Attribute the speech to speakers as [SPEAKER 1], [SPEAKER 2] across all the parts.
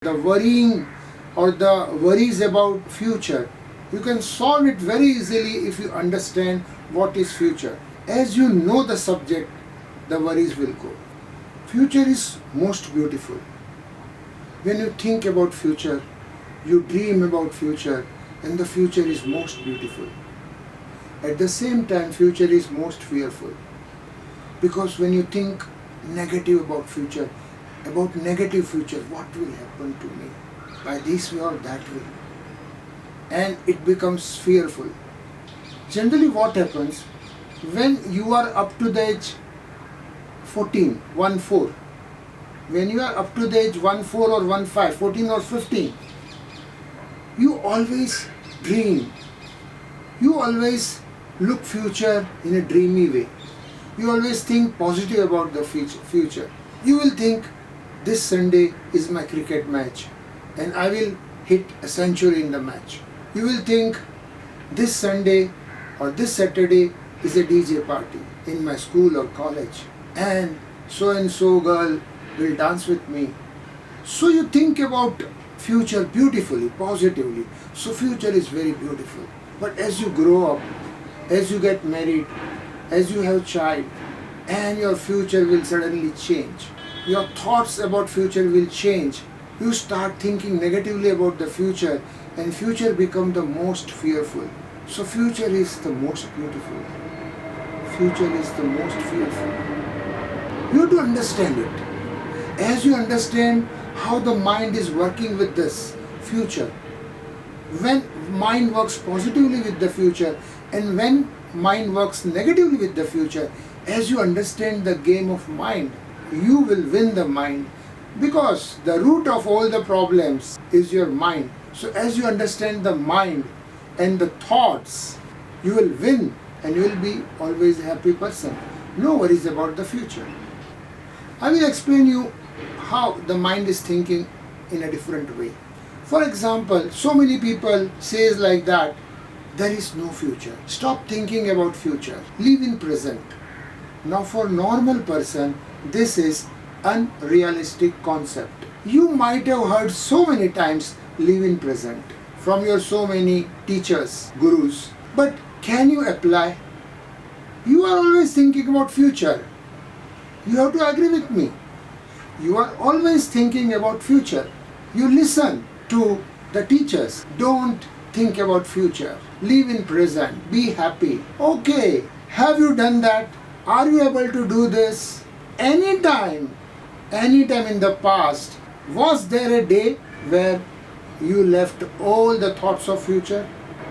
[SPEAKER 1] The worrying or the worries about future, you can solve it very easily if you understand what is future. As you know the subject, the worries will go. Future is most beautiful. When you think about future, you dream about future, and the future is most beautiful. At the same time, future is most fearful. Because when you think negative about future, what will happen to me by this way or that way, and it becomes fearful. Generally what happens when you are up to the age 14, 1-4, when you are up to the age 1-4 or 1-5, 14 or 15, you always dream, you always look future in a dreamy way, you always think positive about the future. You will think, this Sunday is my cricket match and I will hit a century in the match. You will think, this Sunday or this Saturday is a DJ party in my school or college and so girl will dance with me. So you think about future beautifully, positively. So future is very beautiful. But as you grow up, as you get married, as you have child, and your future will suddenly change. Your thoughts about future will change. You start thinking negatively about the future, and future become the most fearful. So future is the most beautiful. Future is the most fearful. You have to understand it. As you understand how the mind is working with this future, when mind works positively with the future and when mind works negatively with the future, as you understand the game of mind, you will win the mind, because the root of all the problems is your mind. So as you understand the mind and the thoughts, you will win and you will be always a happy person. No worries about the future. I will explain you how the mind is thinking in a different way. For example, so many people says like that, there is no future. Stop thinking about future. Live in present. Now for normal person, this is unrealistic concept. You might have heard so many times, live in present, from your so many teachers, gurus. But can you apply? You are always thinking about future. You have to agree with me. You are always thinking about future. You listen to the teachers. Don't think about future. Live in present. Be happy. Okay, have you done that? Are you able to do this? Anytime in the past, was there a day where you left all the thoughts of future?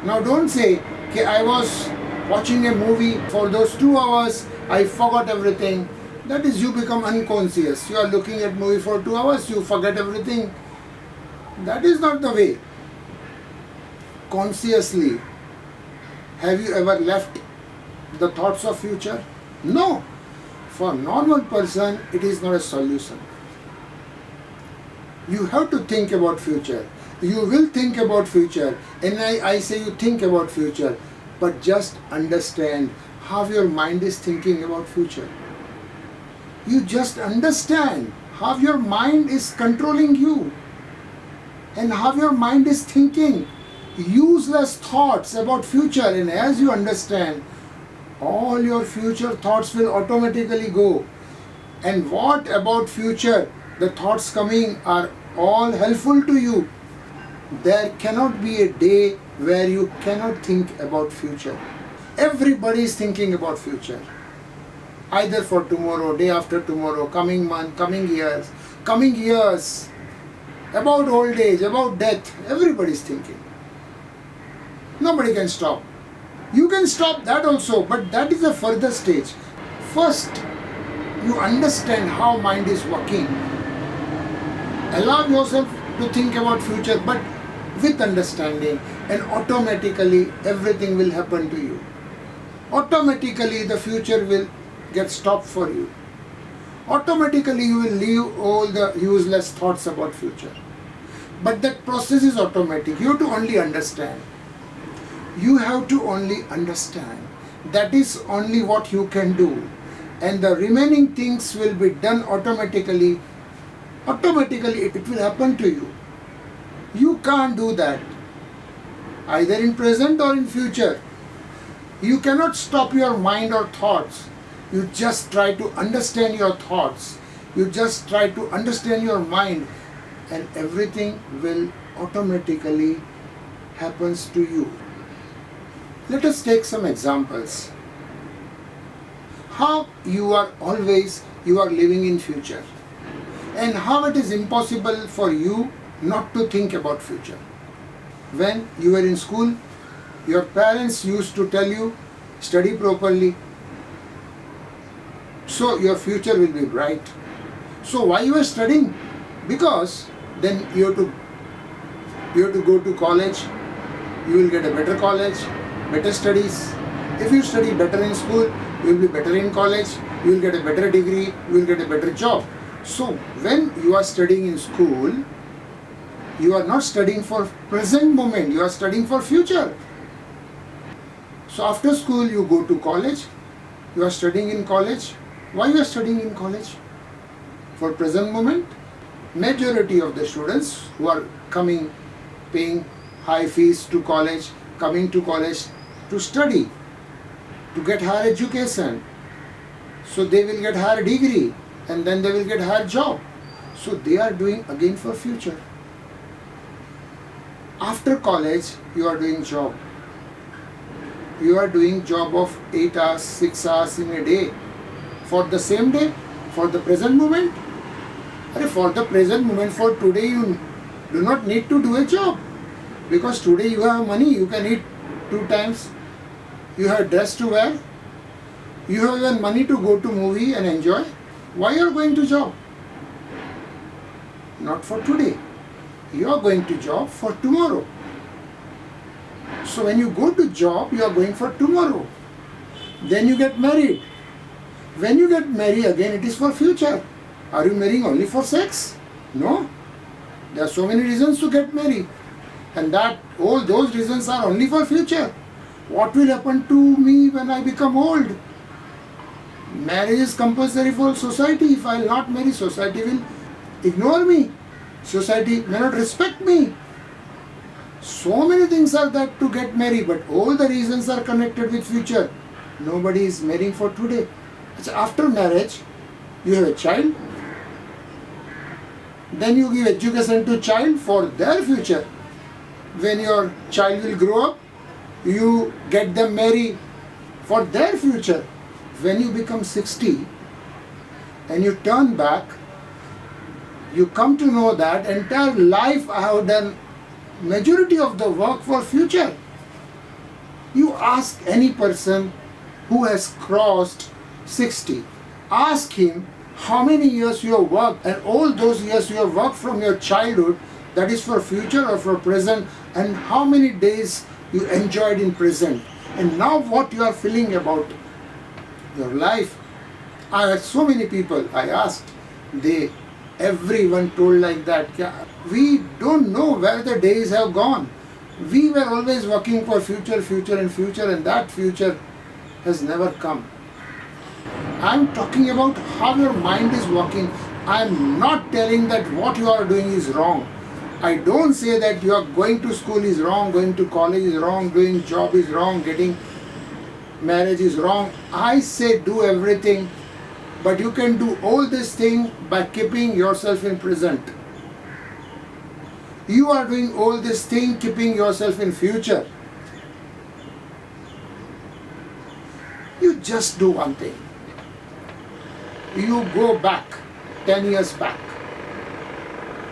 [SPEAKER 1] Now don't say, okay, I was watching a movie, for those 2 hours I forgot everything. That is, you become unconscious. You are looking at movie for 2 hours, you forget everything. That is not the way. Consciously, have you ever left the thoughts of future? No. For a normal person, it is not a solution. You have to think about future. You will think about future. And I say you think about future. But just understand how your mind is thinking about future. You just understand how your mind is controlling you. And how your mind is thinking useless thoughts about future. And as you understand, all your future thoughts will automatically go. And what about future? The thoughts coming are all helpful to you. There cannot be a day where you cannot think about future. Everybody is thinking about future. Either for tomorrow, day after tomorrow, coming month, coming years, about old age, about death. Everybody is thinking. Nobody can stop. You can stop that also, but that is a further stage. First, you understand how mind is working. Allow yourself to think about future, but with understanding, and automatically everything will happen to you. Automatically the future will get stopped for you. Automatically you will leave all the useless thoughts about future. But that process is automatic. You have to only understand. You have to only understand. That is only what you can do. And the remaining things will be done automatically Automatically it will happen to you. You can't do that, either in present or in future. You cannot stop your mind or thoughts. You just try to understand your thoughts. You just try to understand your mind, and everything will automatically happens to you. Let us take some examples. How you are living in future, and how it is impossible for you not to think about future. When you were in school, your parents used to tell you, study properly, so your future will be bright. So why you are studying? Because then you have to go to college. You will get a better college, better studies. If you study better in school, you will be better in college. You will get a better degree. You will get a better job. So when you are studying in school, you are not studying for present moment. You are studying for future. So after school, you go to college. You are studying in college. Why you are studying in college? For present moment. Majority of the students who are coming, paying high fees to college, coming to college to study, to get higher education. So they will get higher degree, and then they will get higher job. So they are doing again for future. After college, you are doing job. You are doing job of 8 hours, 6 hours in a day. For the same day, for the present moment. For the present moment, for today, you do not need to do a job. Because today you have money, you can eat 2 times. You have dress to wear. You have even money to go to movie and enjoy. Why you are going to job? Not for today. You are going to job for tomorrow. So when you go to job, you are going for tomorrow. Then you get married. When you get married again, it is for future. Are you marrying only for sex? No. There are so many reasons to get married. And that all those reasons are only for future. What will happen to me when I become old? Marriage is compulsory for society. If I will not marry, society will ignore me. Society may not respect me. So many things are that to get married, but all the reasons are connected with future. Nobody is marrying for today. So after marriage, you have a child. Then you give education to child for their future. When your child will grow up, you get them married for their future. When you become 60 and you turn back, you come to know that entire life I have done majority of the work for future. You ask any person who has crossed 60, ask him how many years you have worked, and all those years you have worked from your childhood, that is for future or for present, and how many days you enjoyed in present, and now what you are feeling about your life. I had so many people I asked, everyone told like that, we don't know where the days have gone. We were always working for future, and that future has never come. I'm talking about how your mind is working. I'm not telling that what you are doing is wrong. I don't say that you are going to school is wrong, going to college is wrong, doing job is wrong, getting marriage is wrong. I say do everything, but you can do all this thing by keeping yourself in present. You are doing all this thing keeping yourself in future. You just do one thing. You go back 10 years back.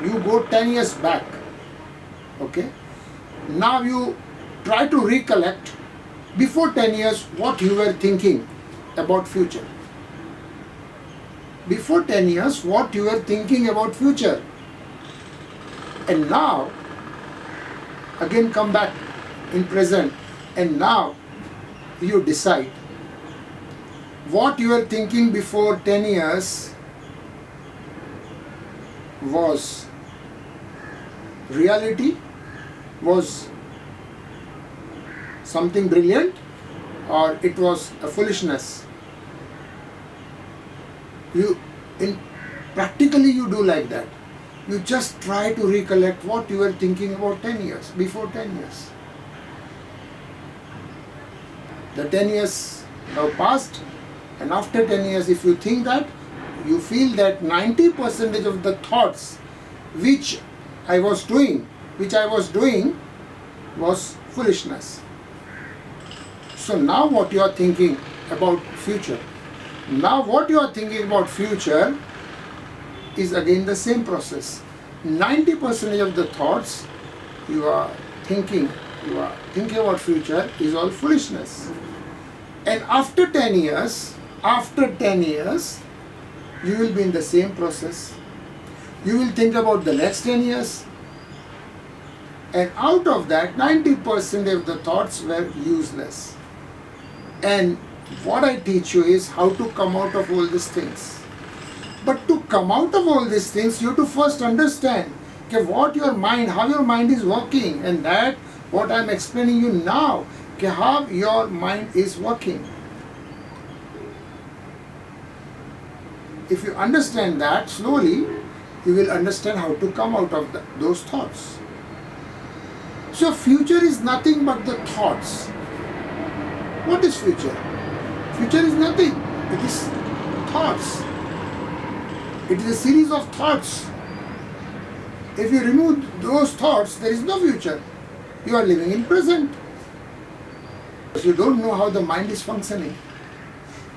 [SPEAKER 1] You go 10 years back. Okay? Now you try to recollect before 10 years what you were thinking about future. Before 10 years what you were thinking about future. And now again come back in present, and now you decide what you were thinking before 10 years was reality, was something brilliant, or it was a foolishness. Practically you do like that. You just try to recollect what you were thinking about 10 years, before 10 years. The 10 years now passed, and after 10 years, if you think that, you feel that 90% of the thoughts which I was doing was foolishness. So now what you are thinking about future? Now what you are thinking about future is again the same process. 90% of the thoughts you are thinking about future is all foolishness. And after 10 years, you will be in the same process. You will think about the next 10 years. And out of that, 90% of the thoughts were useless. And what I teach you is how to come out of all these things. But to come out of all these things, you have to first understand how your mind is working, and that what I am explaining you now, how your mind is working. If you understand that slowly, you will understand how to come out of those thoughts. So future is nothing but the thoughts. What is future? Future is nothing. It is thoughts. It is a series of thoughts. If you remove those thoughts, there is no future. You are living in present. You don't know how the mind is functioning.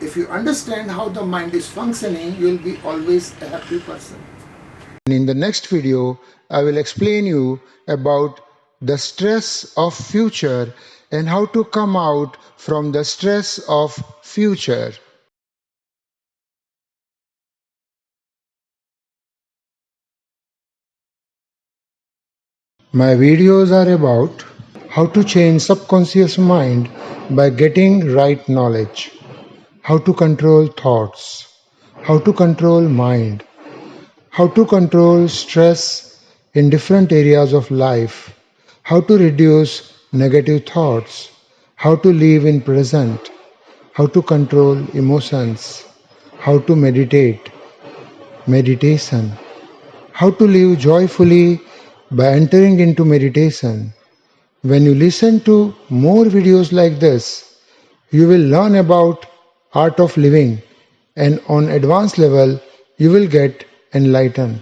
[SPEAKER 1] If you understand how the mind is functioning, you will be always a happy person.
[SPEAKER 2] In the next video, I will explain you about the stress of future and how to come out from the stress of future. My videos are about how to change subconscious mind by getting right knowledge, how to control thoughts, how to control mind, how to control stress in different areas of life, how to reduce negative thoughts, how to live in present, how to control emotions, how to meditation, how to live joyfully by entering into meditation. When you listen to more videos like this, you will learn about art of living, and on advanced level you will get enlightened.